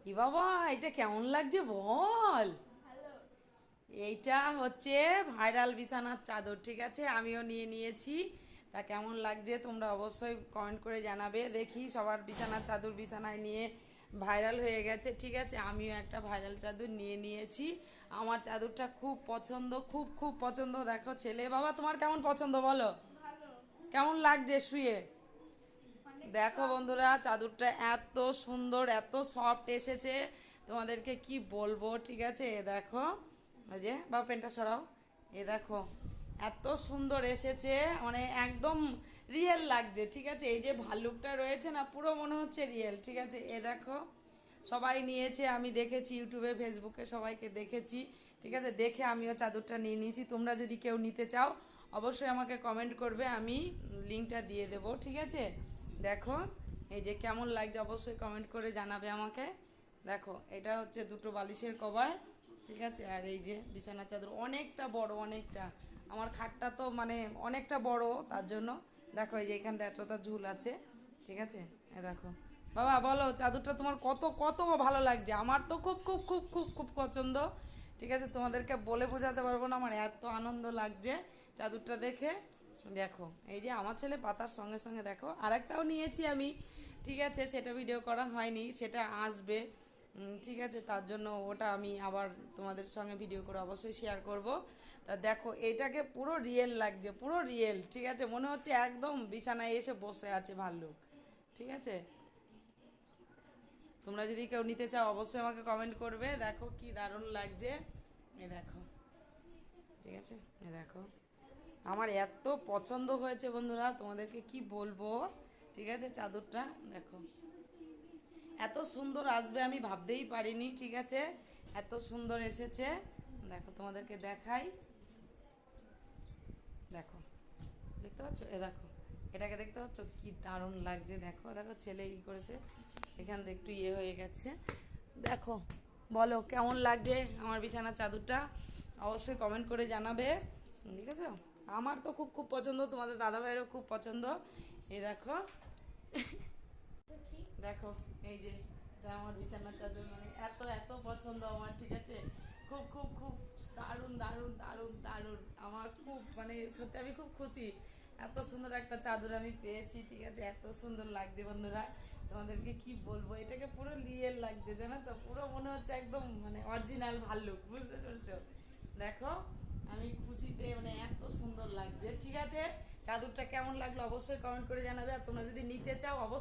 ই বাবা, এটা কেমন লাগছে বল। এইটা হচ্ছে ভাইরাল বিছানার চাদর, ঠিক আছে, আমিও নিয়ে নিয়েছি। তা কেমন লাগছে তোমরা অবশ্যই কমেন্ট করে জানাবে। দেখি সবার বিছানার চাদর বিছানায় নিয়ে ভাইরাল হয়ে গেছে, ঠিক আছে, আমিও একটা ভাইরাল চাদর নিয়ে নিয়েছি। আমার চাদরটা খুব পছন্দ, খুব খুব পছন্দ। দেখো ছেলে বাবা, তোমার কেমন পছন্দ বলো, কেমন লাগছে শুয়ে? দেখো বন্ধুরা, চাদরটা এত সুন্দর, এত সফট এসেছে, তোমাদেরকে কি বলবো, ঠিক আছে। এ দেখো, ওই যে বা পেনটা সরাও, এ দেখো এত সুন্দর এসেছে, মানে একদম রিয়েল লাগছে, ঠিক আছে। এই যে ভাল্লুকটা রয়েছে না, পুরো মনে হচ্ছে রিয়েল, ঠিক আছে। এ দেখো সবাই নিয়েছে, আমি দেখেছি ইউটিউবে ফেসবুকে সবাইকে দেখেছি, ঠিক আছে, দেখে আমিও চাদরটা নিয়ে নিয়েছি। তোমরা যদি কেউ নিতে চাও অবশ্যই আমাকে কমেন্ট করবে, আমি লিঙ্কটা দিয়ে দেবো, ঠিক আছে। দেখো এই যে কেমন লাগছে অবশ্যই কমেন্ট করে জানাবে আমাকে। দেখো এটা হচ্ছে দুটো বালিশের কভার, ঠিক আছে, আর এই যে বিছানার চাদর অনেকটা বড়, অনেকটা, আমার খাটটা তো মানে অনেকটা বড়, তার জন্য দেখো এই যে এখানটা এতটা ঝুল আছে, ঠিক আছে। এ দেখো বাবা, বলো চাদরটা তোমার কত কত ভালো লাগছে? আমার তো খুব খুব খুব খুব খুব পছন্দ, ঠিক আছে, তোমাদেরকে বলে বোঝাতে পারবো না, আমার এত আনন্দ লাগছে চাদরটা দেখে। দেখো এই যে আমার ছেলে পাতার সঙ্গে সঙ্গে দেখো আরেকটাও নিয়েছি আমি, ঠিক আছে, সেটা ভিডিও করা হয়নি, সেটা আসবে, ঠিক আছে, তার জন্য ওটা আমি আবার তোমাদের সঙ্গে ভিডিও করে অবশ্যই শেয়ার করব। তা দেখো এটাকে পুরো রিয়েল লাগছে, পুরো রিয়েল, ঠিক আছে, মনে হচ্ছে একদম বিছানায় এসে বসে আছে ভাল্লুক, ঠিক আছে। তোমরা যদি কেউ নিতে চাও অবশ্যই আমাকে কমেন্ট করবে। দেখো কি দারুণ লাগছে, এ দেখো, ঠিক আছে, এ দেখো আমার এত পছন্দ হয়েছে বন্ধুরা, তোমাদেরকে কি বলবো, ঠিক আছে। চাদরটা দেখো এত সুন্দর আসবে আমি ভাবতেই পারিনি, ঠিক আছে, এত সুন্দর এসেছে। দেখো তোমাদেরকে দেখাই, দেখো দেখতে পাচ্ছ, এ দেখো এটাকে দেখতে পাচ্ছ কি দারুণ লাগছে। দেখো দেখো ছেলে ই করেছে, এখান থেকে একটু ইয়ে হয়ে গেছে। দেখো বলো কেমন লাগছে আমার বিছানার চাদরটা, অবশ্যই কমেন্ট করে জানাবে, ঠিক আছে। আমার তো খুব খুব পছন্দ, তোমাদের দাদা ভাইয়েরও খুব পছন্দ। এই দেখো দেখো এই যে এটা আমার বিছানার চাদর, মানে এত এত পছন্দ আমার, ঠিক আছে, খুব খুব খুব দারুণ দারুণ দারুণ দারুণ, আমার খুব মানে সত্যি আমি খুব খুশি, এত সুন্দর একটা চাদর আমি পেয়েছি, ঠিক আছে, এত সুন্দর লাগছে বন্ধুরা, তোমাদেরকে কি বলবো, এটাকে পুরো রিয়েল লাগছে, জানো তো, পুরো মনে হচ্ছে একদম মানে অরিজিনাল ভাল্লুক, বুঝতে পারছো। দেখো আমি খুশিতে মানে এত সুন্দর লাগছে, ঠিক আছে। চাদরটা কেমন লাগলো অবশ্যই কমেন্ট করে জানাবে, আর তোমরা যদি নিতে চাও অবশ্যই